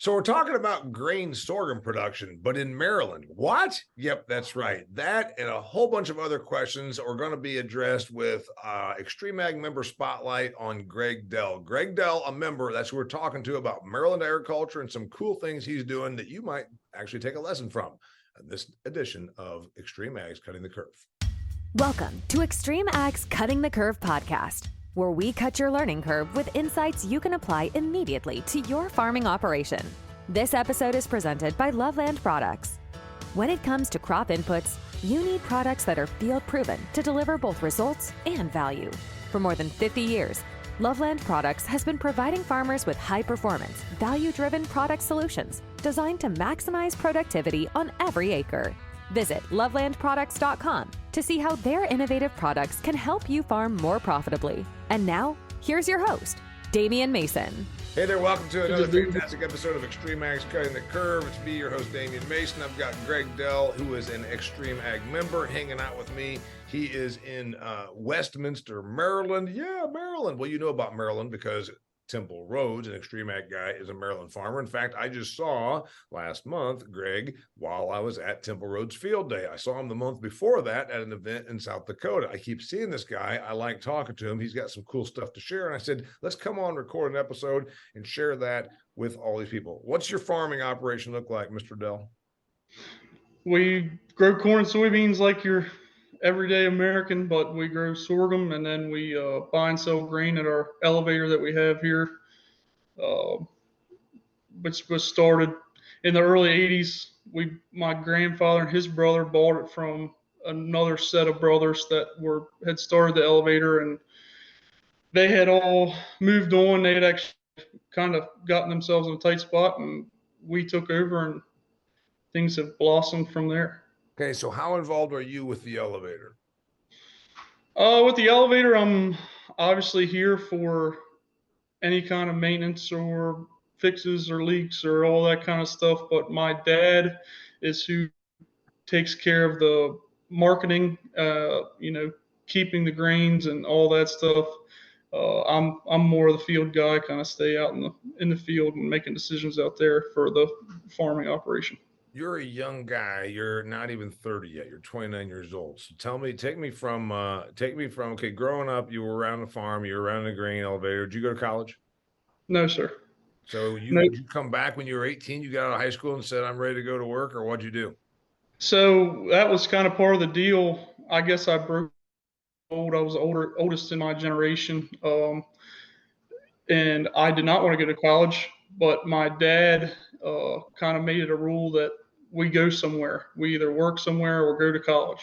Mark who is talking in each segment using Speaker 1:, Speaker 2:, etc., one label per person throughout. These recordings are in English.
Speaker 1: So we're talking about grain sorghum production, but in Maryland. What? Yep, that's right. That and a whole bunch of other questions are going to be addressed with XtremeAg member spotlight on Greg Dell. Greg Dell, a member, that's who we're talking to about Maryland agriculture and some cool things he's doing that you might actually take a lesson from in this edition of XtremeAg's Cutting the Curve.
Speaker 2: Welcome to XtremeAg's Cutting the Curve podcast, where we cut your learning curve with insights you can apply immediately to your farming operation. This episode is presented by Loveland products. When it comes to crop inputs, you need products that are field proven to deliver both results and value. For more than 50 years, Loveland Products has been providing farmers with high performance, value-driven product solutions designed to maximize productivity on every acre. Visit lovelandproducts.com to see how their innovative products can help you farm more profitably. And now, here's your host, Damian Mason.
Speaker 1: Hey there, welcome to another fantastic episode of XtremeAg's Cutting the Curve. It's me, your host, Damian Mason. I've got Greg Dell, who is an XtremeAg member, hanging out with me. He is in Westminster, Maryland. Yeah, Maryland. Well, you know about Maryland because Temple Rhodes, an XtremeAg guy, is a Maryland farmer. In fact, I just saw last month Greg while I was at Temple Rhodes Field Day. I saw him the month before that at an event in South Dakota. I keep seeing this guy. I like talking to him. He's got some cool stuff to share. And I said, let's come on, record an episode and share that with all these people. What's your farming operation look like, Mr. Dell?
Speaker 3: We grow corn and soybeans like your everyday American, but we grow sorghum, and then we buy and sell grain at our elevator that we have here, which was started in the early 80s. My grandfather and his brother bought it from another set of brothers that had started the elevator, and they had all moved on. They had actually kind of gotten themselves in a tight spot, and we took over, and things have blossomed from there.
Speaker 1: Okay, so how involved are you with the elevator?
Speaker 3: With the elevator, I'm obviously here for any kind of maintenance or fixes or leaks or all that kind of stuff. But my dad is who takes care of the marketing, keeping the grains and all that stuff. I'm more of the field guy, kind of stay out in the field and making decisions out there for the farming operation.
Speaker 1: You're a young guy. You're not even 30 yet. You're 29 years old. So take me from, okay, growing up, you were around the farm, you were around the grain elevator. Did you go to college?
Speaker 3: No, sir.
Speaker 1: So did you come back when you were 18, you got out of high school and said, I'm ready to go to work, or what'd you do?
Speaker 3: So that was kind of part of the deal. I guess I broke old. I was oldest in my generation. And I did not want to go to college, but my dad kind of made it a rule that we go somewhere. We either work somewhere or go to college.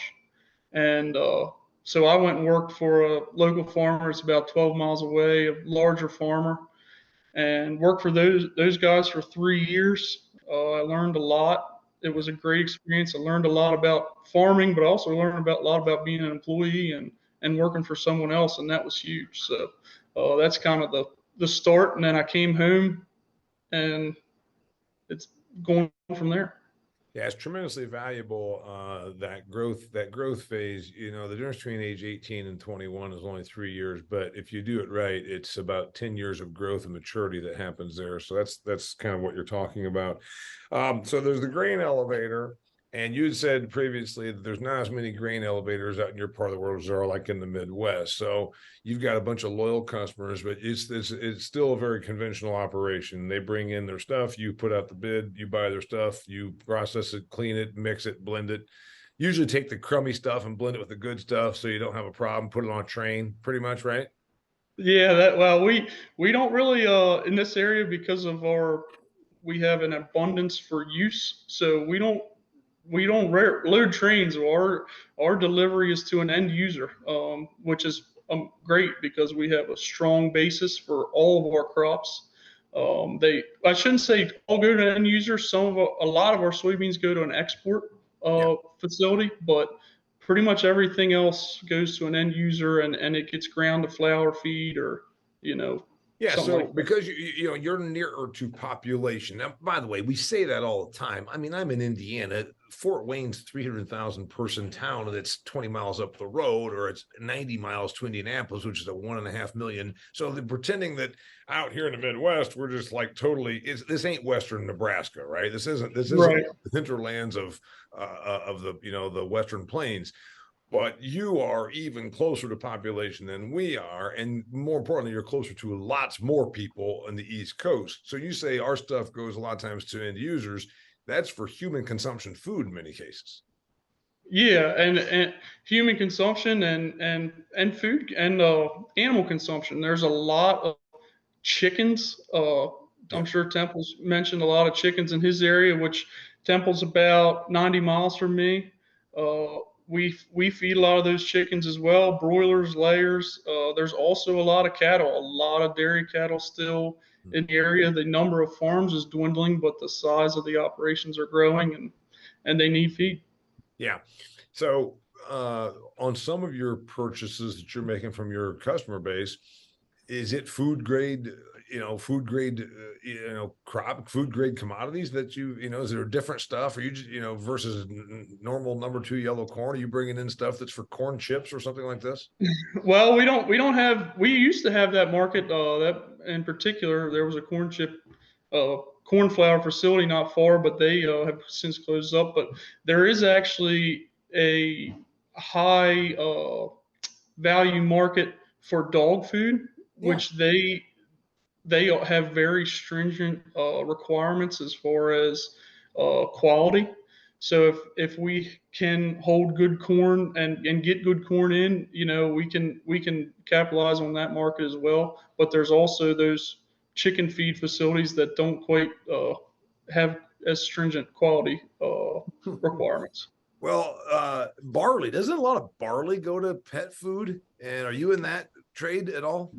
Speaker 3: And so I went and worked for a local farmer. It's about 12 miles away, a larger farmer, and worked for those guys for 3 years. I learned a lot. It was a great experience. I learned a lot about farming, but also learned a lot about being an employee and working for someone else, and that was huge. So that's kind of the start. And then I came home, and it's going from there.
Speaker 1: Yeah, it's tremendously valuable, that growth phase. You know, the difference between age 18 and 21 is only 3 years, but if you do it right, it's about 10 years of growth and maturity that happens there. So that's kind of what you're talking about. So there's the grain elevator, and you had said previously that there's not as many grain elevators out in your part of the world as there are like in the Midwest. So you've got a bunch of loyal customers, but it's still a very conventional operation. They bring in their stuff, you put out the bid, you buy their stuff, you process it, clean it, mix it, blend it. Usually take the crummy stuff and blend it with the good stuff so you don't have a problem. Put it on a train, pretty much, right?
Speaker 3: Yeah, we don't really in this area because of we have an abundance for use, so we don't load trains. Our delivery is to an end user, which is great because we have a strong basis for all of our crops. I shouldn't say all go to an end user. A lot of our soybeans go to an export facility, but pretty much everything else goes to an end user, and it gets ground to flour feed or
Speaker 1: Yeah,
Speaker 3: something
Speaker 1: so
Speaker 3: like that.
Speaker 1: because you're nearer to population. Now, by the way, we say that all the time. I mean, I'm in Indiana. Fort Wayne's 300,000 person town, and it's 20 miles up the road, or it's 90 miles to Indianapolis, which is a 1.5 million. So they're pretending that out here in the Midwest, we're just like totally. This ain't Western Nebraska, right? This isn't
Speaker 3: Right.
Speaker 1: the hinterlands of the the Western Plains, but you are even closer to population than we are. And more importantly, you're closer to lots more people on the East Coast. So you say our stuff goes a lot of times to end users. That's for human consumption food in many cases.
Speaker 3: Yeah, and human consumption and food and animal consumption. There's a lot of chickens.
Speaker 1: Yeah.
Speaker 3: I'm sure Temple's mentioned a lot of chickens in his area, which Temple's about 90 miles from me. We feed a lot of those chickens as well, broilers, layers. There's also a lot of cattle, a lot of dairy cattle still in the area. The number of farms is dwindling, but the size of the operations are growing, and they need feed.
Speaker 1: Yeah. So on some of your purchases that you're making from your customer base, is it food grade, food grade, crop, food grade commodities that is there different stuff? Are you just, versus normal number two yellow corn? Are you bringing in stuff that's for corn chips or something like this?
Speaker 3: Well, we don't have we used to have that market that in particular there was a corn chip corn flour facility not far, but they have since closed up. But there is actually a high value market for dog food,
Speaker 1: Yeah.
Speaker 3: which they have very stringent requirements as far as quality. So if we can hold good corn and get good corn in, we can capitalize on that market as well. But there's also those chicken feed facilities that don't quite have as stringent quality requirements.
Speaker 1: Well, barley, doesn't a lot of barley go to pet food? And are you in that trade at all?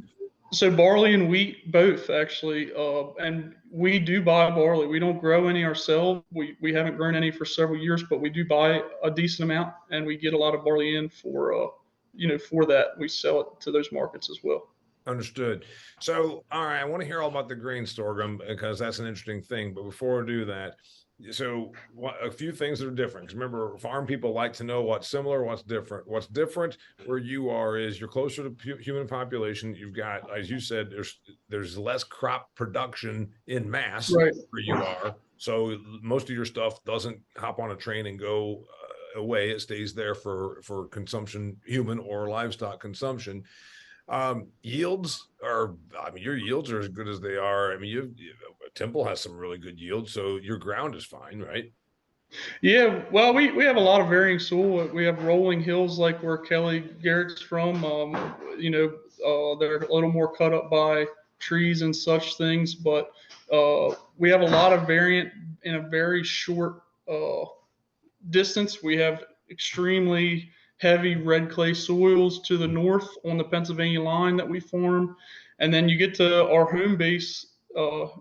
Speaker 3: So barley and wheat both actually, and we do buy barley. We don't grow any ourselves. We haven't grown any for several years, but we do buy a decent amount, and we get a lot of barley in for that. We sell it to those markets as well.
Speaker 1: Understood. So, all right, I want to hear all about the grain sorghum because that's an interesting thing. But before I do that, so a few things that are different. Because remember, farm people like to know what's similar, what's different. What's different where you are is you're closer to human population. You've got, as you said, there's less crop production in mass
Speaker 3: Right.
Speaker 1: where you are. So most of your stuff doesn't hop on a train and go away. It stays there for consumption, human or livestock consumption. Yields are, I mean, your yields are as good as they are. I mean, Temple has some really good yields, so your ground is fine, right?
Speaker 3: Yeah, well, we have a lot of varying soil. We have rolling hills like where Kelly Garrett's from. They're a little more cut up by trees and such things, but we have a lot of variant in a very short distance. We have extremely heavy red clay soils to the north on the Pennsylvania line that we form. And then you get to our home base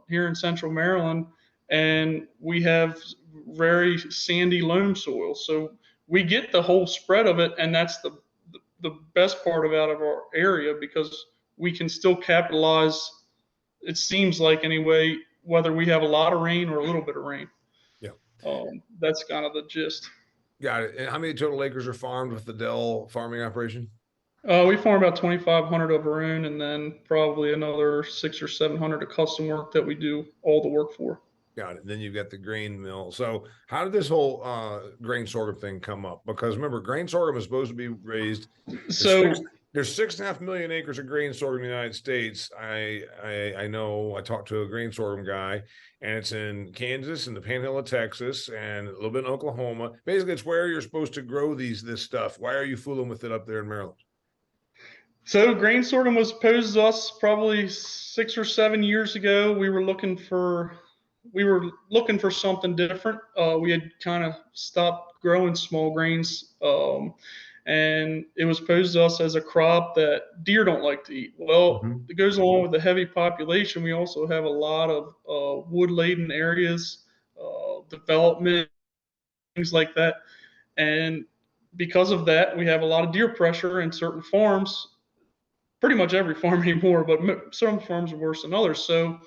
Speaker 3: here in central Maryland, and we have very sandy loam soil. So we get the whole spread of it, and that's the best part about our area because we can still capitalize, it seems like anyway, whether we have a lot of rain or a little bit of rain.
Speaker 1: Yeah.
Speaker 3: That's kind of the gist.
Speaker 1: Got it. And how many total acres are farmed with the Dell farming operation?
Speaker 3: We farm about 2,500 of our own, and then probably another 600 or 700 of custom work that we do all the work for.
Speaker 1: Got it. Then you've got the grain mill. So how did this whole grain sorghum thing come up? Because remember, grain sorghum is supposed to be raised.
Speaker 3: So
Speaker 1: There's 6.5 million acres of grain sorghum in the United States. I know I talked to a grain sorghum guy, and it's in Kansas and the Panhandle of Texas and a little bit in Oklahoma. Basically, it's where you're supposed to grow this stuff. Why are you fooling with it up there in Maryland?
Speaker 3: So grain sorghum was posed to us probably 6 or 7 years ago. We were looking for something different. We had kind of stopped growing small grains, and it was posed to us as a crop that deer don't like to eat. Well,
Speaker 1: Mhm.
Speaker 3: it goes along with the heavy population. We also have a lot of wood-laden areas, development, things like that, and because of that, we have a lot of deer pressure in certain farms pretty much every farm anymore, but some farms are worse than others. So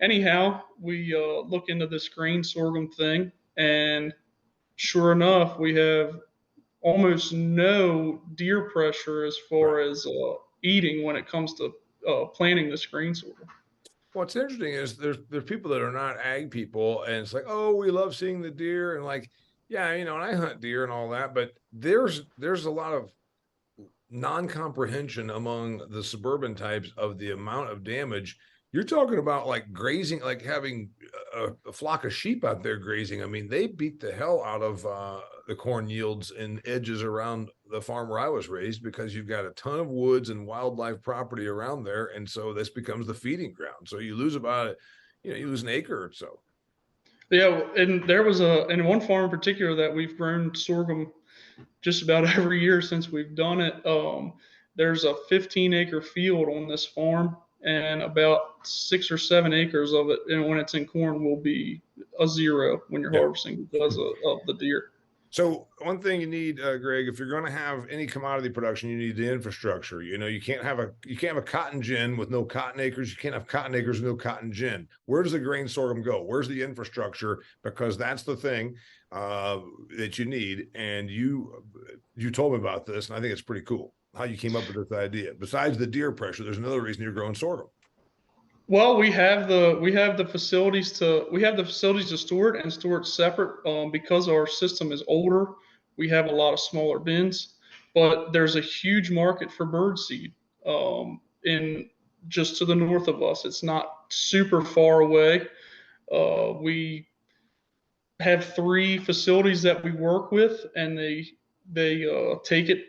Speaker 3: anyhow, we look into this grain sorghum thing, and sure enough, we have almost no deer pressure as far
Speaker 1: Right.
Speaker 3: as eating when it comes to planting this grain sorghum.
Speaker 1: What's interesting is there's people that are not ag people, and it's like, oh, we love seeing the deer, and like, yeah, and I hunt deer and all that, but there's a lot of non-comprehension among the suburban types of the amount of damage. You're talking about like grazing, like having a flock of sheep out there grazing. I mean, they beat the hell out of the corn yields and edges around the farm where I was raised, because you've got a ton of woods and wildlife property around there, and so this becomes the feeding ground. So you lose about, you lose an acre or so.
Speaker 3: Yeah, and there was in one farm in particular that we've grown sorghum just about every year since we've done it. There's a 15-acre field on this farm, and about 6 or 7 acres of it, and when it's in corn, will be a zero when you're
Speaker 1: Yeah.
Speaker 3: harvesting because of the deer.
Speaker 1: So one thing you need, Greg, if you're going to have any commodity production, you need the infrastructure. You can't have a cotton gin with no cotton acres. You can't have cotton acres with no cotton gin. Where does the grain sorghum go? Where's the infrastructure? Because that's the thing that you need. And you told me about this, and I think it's pretty cool how you came up with this idea. Besides the deer pressure, there's another reason you're growing sorghum.
Speaker 3: Well, we have the facilities to store it and store it separate because our system is older. We have a lot of smaller bins, but there's a huge market for bird seed in just to the north of us. It's not super far away. We have 3 facilities that we work with, and they take it.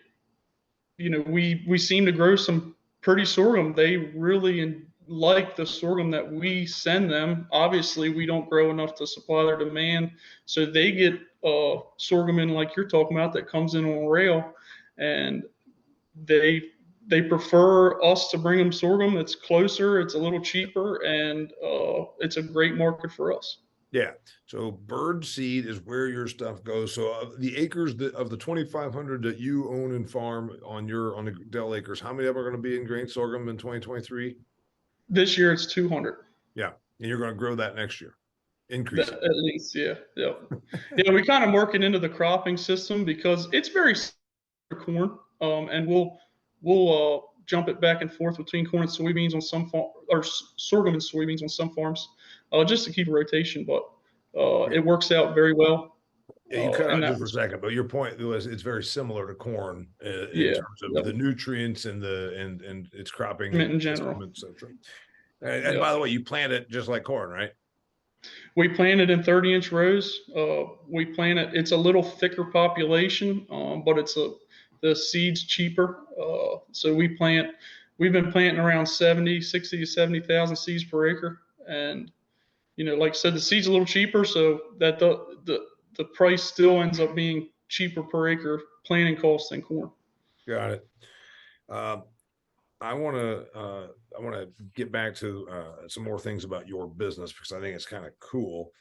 Speaker 3: We seem to grow some pretty sorghum. They really like the sorghum that we send them. Obviously, we don't grow enough to supply their demand, so they get sorghum in like you're talking about that comes in on rail, and they prefer us to bring them sorghum. It's closer, it's a little cheaper, and it's a great market for us.
Speaker 1: Yeah. So bird seed is where your stuff goes. So the acres of the 2,500 that you own and farm on the Dell acres, how many of them are going to be in grain sorghum in 2023?
Speaker 3: This year it's 200.
Speaker 1: Yeah. And you're going to grow that next year. Increase.
Speaker 3: At least, yeah. Yeah, we kind of work it into the cropping system because it's very similar to corn, and we'll jump it back and forth between corn and soybeans on some farm, or sorghum and soybeans on some farms, just to keep a rotation. But it works out very well.
Speaker 1: Yeah, you cut out
Speaker 3: And
Speaker 1: just for a second, but your point was it's very similar to corn in
Speaker 3: yeah,
Speaker 1: terms of the nutrients and its cropping
Speaker 3: in general.
Speaker 1: system, etc. And by the way, you plant it just like corn, right?
Speaker 3: We plant it in 30-inch rows. It's a little thicker population, but the seed's cheaper. So we've been planting around 60 to 70,000 seeds per acre. And, like I said, the seed's a little cheaper, so that the price still ends up being cheaper per acre planting cost than corn.
Speaker 1: Got it. I want to get back to some more things about your business, because I think it's kind of cool.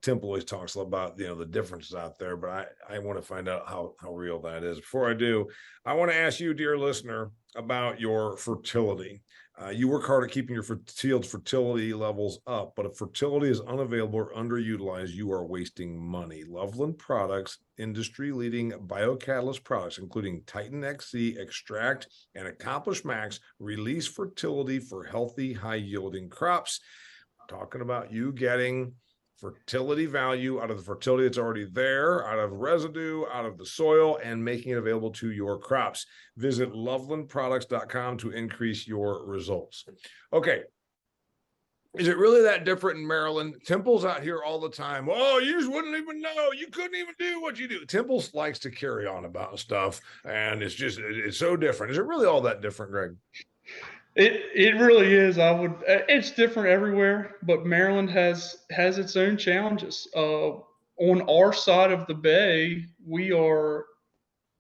Speaker 1: Tim always talks about the differences out there, but I want to find out how real that is. Before I do, I want to ask you, dear listener, about your fertility. You work hard at keeping your field's fertility levels up, but if fertility is unavailable or underutilized, you are wasting money. Loveland Products, industry-leading biocatalyst products, including Titan XC, Extract, and Accomplish Max, release fertility for healthy, high-yielding crops. I'm talking about you getting fertility value out of the fertility that's already there, out of residue, out of the soil, and making it available to your crops. Visit lovelandproducts.com to increase your results. Okay. Is it really that different in Maryland? Temple's out here all the time. Oh, you just wouldn't even know. You couldn't even do what you do. Temple likes to carry on about stuff, and it's so different. Is it really all that different, Greg?
Speaker 3: It really is. It's different everywhere, but Maryland has its own challenges. On our side of the bay, we are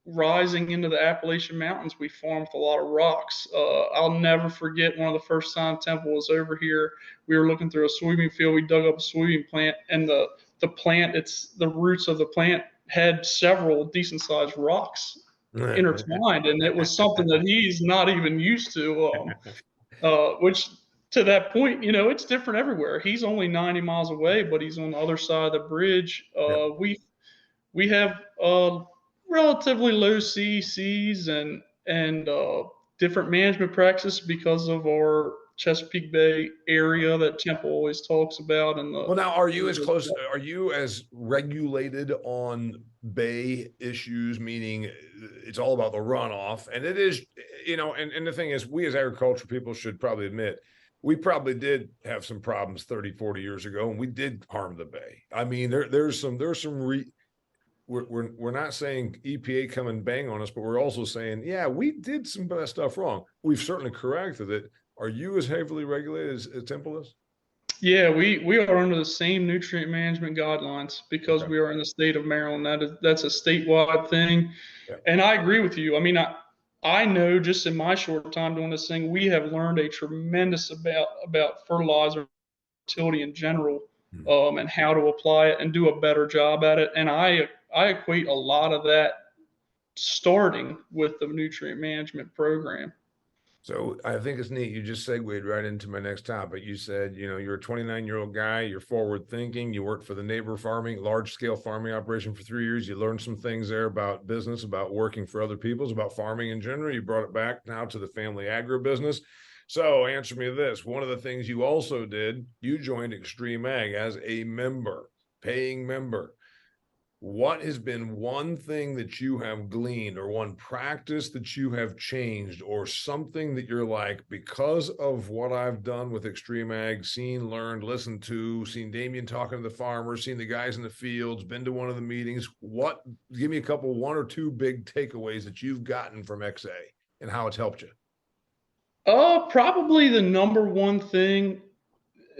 Speaker 3: rising into the Appalachian Mountains. We farm with a lot of rocks. I'll never forget one of the first time Temple was over here. We were looking through a soybean field. We dug up a soybean plant, and the plant, the roots of the plant had several decent sized rocks intertwined, and it was something that he's not even used to. Which to that point, it's different everywhere. He's only 90 miles away, but he's on the other side of the bridge.
Speaker 1: Yeah.
Speaker 3: We have relatively low CECs and different management practices because of our Chesapeake Bay area that Temple always talks about. And
Speaker 1: well, now, are you as close? Are you as regulated on bay issues? Meaning, it's all about the runoff, and it is, and the thing is, we as agriculture people should probably admit, we probably did have some problems 30, 40 years ago, and we did harm the bay. I mean, there's some we're not saying EPA come and bang on us, but we're also saying, yeah, we did some bad stuff wrong. We've certainly corrected it. Are you as heavily regulated as Temple is?
Speaker 3: Yeah, we are under the same nutrient management guidelines because we are in the state of Maryland. That's a statewide thing.
Speaker 1: Yeah.
Speaker 3: And I agree with you. I mean, I know just in my short time doing this thing, we have learned a tremendous about fertilizer fertility in general, and how to apply it and do a better job at it. And I equate a lot of that starting with the nutrient management program.
Speaker 1: So I think it's neat. You just segued right into my next topic. You said, you're a 29-year-old guy, you're forward thinking, you worked for the neighbor farming, large scale farming operation for 3 years. You learned some things there about business, about working for other people, about farming in general. You brought it back now to the family agribusiness. So answer me this. One of the things you also did, you joined XtremeAg as a member, paying member. What has been one thing that you have gleaned, or one practice that you have changed, or something that you're like, because of what I've done with XtremeAg, seen, learned, listened to, seen Damian talking to the farmers, seen the guys in the fields, been to one of the meetings. Give me one or two big takeaways that you've gotten from XA and how it's helped you.
Speaker 3: Probably the number one thing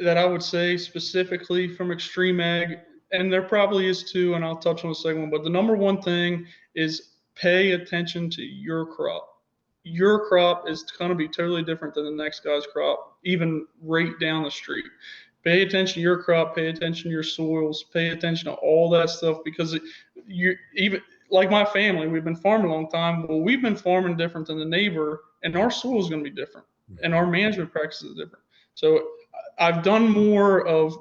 Speaker 3: that I would say specifically from XtremeAg, and there probably is two, and I'll touch on the second one, but the number one thing is pay attention to your crop. Your crop is going to be totally different than the next guy's crop, even right down the street. Pay attention to your crop, pay attention to your soils, pay attention to all that stuff, because you even like my family, we've been farming a long time. Well, we've been farming different than the neighbor, and our soil is going to be different, and our management practices are different. So I've done more of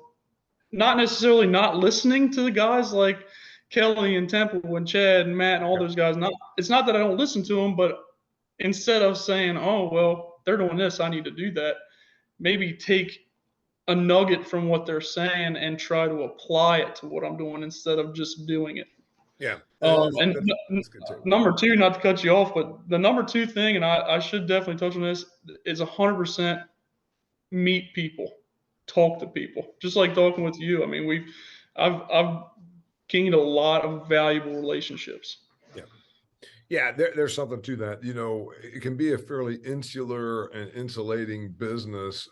Speaker 3: not necessarily not listening to the guys like Kelly and Temple and Chad and Matt and all those guys. It's not that I don't listen to them, but instead of saying, oh, well, they're doing this, I need to do that, maybe take a nugget from what they're saying and try to apply it to what I'm doing instead of just doing it.
Speaker 1: Yeah.
Speaker 3: Number two, not to cut you off, but the number two thing, and I should definitely touch on this, is 100% meet people. Talk to people, just like talking with you. I mean, I've gained a lot of valuable relationships.
Speaker 1: Yeah, there's something to that. It can be a fairly insular and insulating business.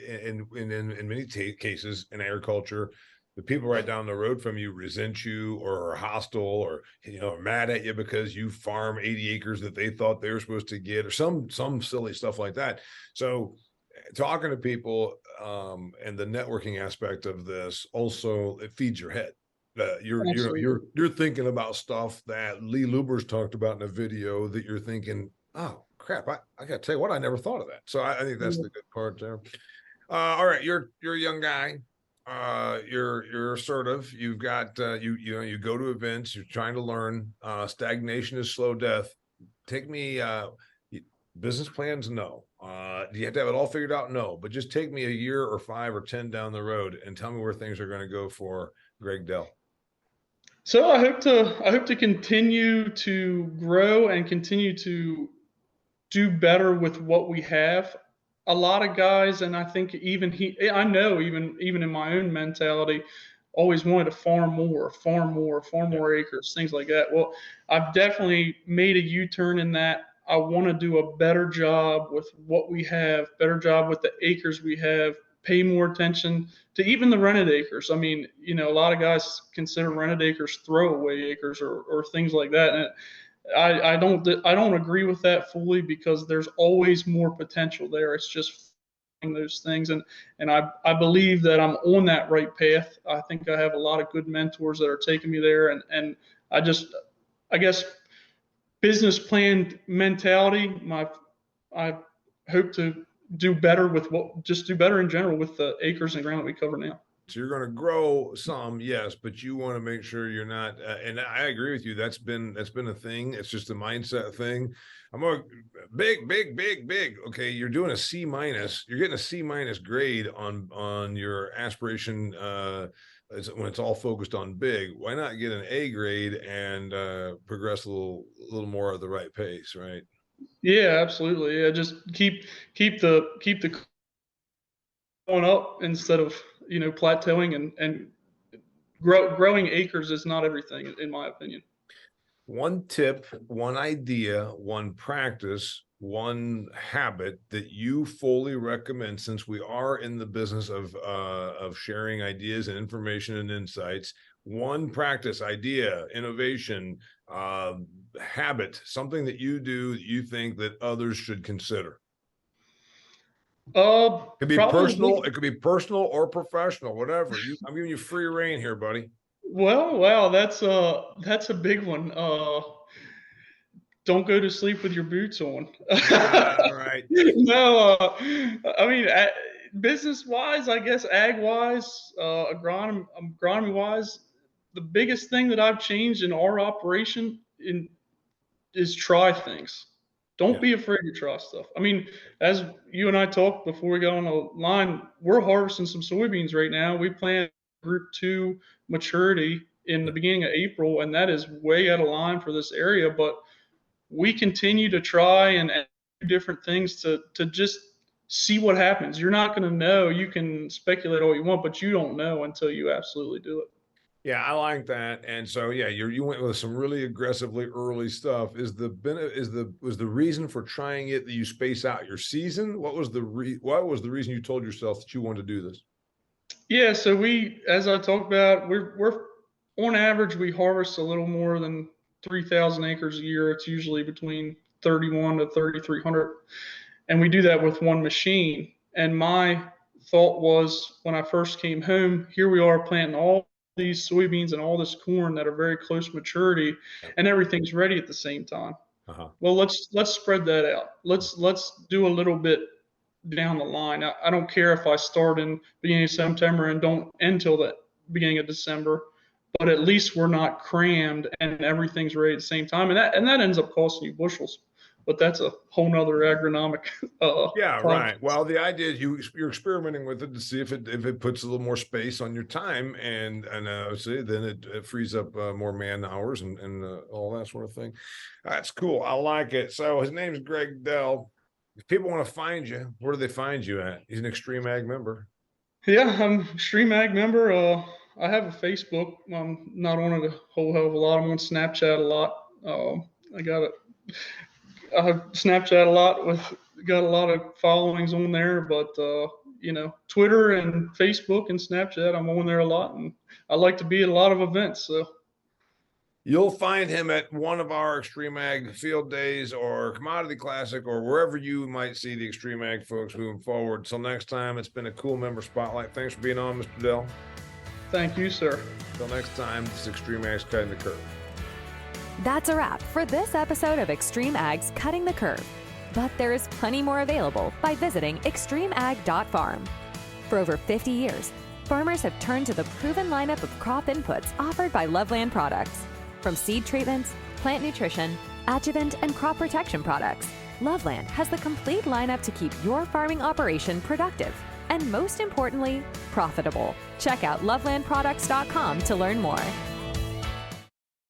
Speaker 1: In many cases in agriculture, the people right down the road from you resent you or are hostile or are mad at you because you farm 80 acres that they thought they were supposed to get, or some silly stuff like that. So talking to people and the networking aspect of this, also it feeds your head. You're thinking about stuff that Lee Luber's talked about in a video that you're thinking, oh crap, I gotta tell you what, I never thought of that. So I think that's the good part there. All right, you're a young guy. You're assertive. You've got you go to events. You're trying to learn. Stagnation is slow death. Take me business plans. No. Do you have to have it all figured out? No. But just take me a year or 5 or 10 down the road and tell me where things are going to go for Greg Dell.
Speaker 3: So I hope to continue to grow and continue to do better with what we have. A lot of guys, and I think even even in my own mentality, always wanted to farm more acres, things like that. Well, I've definitely made a U-turn in that. I want to do a better job with what we have, better job with the acres we have, pay more attention to even the rented acres. I mean, a lot of guys consider rented acres throwaway acres or things like that. And I don't agree with that fully, because there's always more potential there. It's just those things. And I believe that I'm on that right path. I think I have a lot of good mentors that are taking me there. And I guess business plan mentality. I hope to do better do better in general with the acres and ground that we cover now.
Speaker 1: So you're going to grow some, yes, but you want to make sure you're not. And I agree with you. That's been a thing. It's just a mindset thing. I'm a big. Okay, you're doing a C minus. You're getting a C minus grade on your aspiration. When it's all focused on big, why not get an A grade and progress a little more at the right pace, right?
Speaker 3: Yeah, absolutely. Yeah, just keep the going up instead of plateauing, and growing acres is not everything, in my opinion.
Speaker 1: One tip, one idea, one practice, one habit that you fully recommend, since we are in the business of sharing ideas and information and insights. One practice, idea, innovation, habit, something that you do that you think that others should consider. It could be personal. It could be personal or professional, whatever. I'm giving you free reign here, buddy.
Speaker 3: Well, wow, that's a big one. Don't go to sleep with your boots on.
Speaker 1: All right.
Speaker 3: No, I mean, business wise, I guess, ag wise, agronomy wise, the biggest thing that I've changed in our operation is try things. Don't be afraid to try stuff. I mean, as you and I talked before we got on the line, we're harvesting some soybeans right now. We plant group 2 maturity in the beginning of April, and that is way out of line for this area. But we continue to try and do different things to just see what happens. You're not going to know. You can speculate all you want, but you don't know until you absolutely do it.
Speaker 1: Yeah, I like that. And so, yeah, you went with some really aggressively early stuff. Was the reason for trying it that you space out your season? What was the reason you told yourself that you wanted to do this?
Speaker 3: Yeah, so as I talked about, we're on average we harvest a little more than 3,000 acres a year. It's usually between 3,100 to 3,300, and we do that with one machine. And my thought was, when I first came home, here we are planting all these soybeans and all this corn that are very close maturity, and everything's ready at the same time. Well, let's spread that out. Let's do a little bit down the line. I don't care if I start in beginning of September and don't end till the beginning of December, but at least we're not crammed and everything's ready at the same time. And that ends up costing you bushels. But that's a whole nother agronomic.
Speaker 1: Yeah, right. Well, the idea is you're experimenting with it to see if it puts a little more space on your time, and see, then it frees up more man hours and all that sort of thing. That's cool. I like it. So his name's Greg Dell. If people want to find you, where do they find you at? He's an XtremeAg member.
Speaker 3: Yeah, I'm XtremeAg member. I have a Facebook. I'm not on it a whole hell of a lot. I'm on Snapchat a lot. I have Snapchat a lot, got a lot of followings on there, but Twitter and Facebook and Snapchat, I'm on there a lot, and I like to be at a lot of events. So
Speaker 1: you'll find him at one of our XtremeAg field days or Commodity Classic or wherever you might see the XtremeAg folks moving forward. Till next time, it's been a cool member spotlight. Thanks for being on, Mr. Dell.
Speaker 3: Thank you, sir.
Speaker 1: Till next time, this is XtremeAg's Cutting the Curve.
Speaker 2: That's a wrap for this episode of XtremeAg's Cutting the Curve. But there is plenty more available by visiting XtremeAg.farm. For over 50 years, farmers have turned to the proven lineup of crop inputs offered by Loveland products. From seed treatments, plant nutrition, adjuvant, and crop protection products, Loveland has the complete lineup to keep your farming operation productive and, most importantly, profitable. Check out lovelandproducts.com to learn more.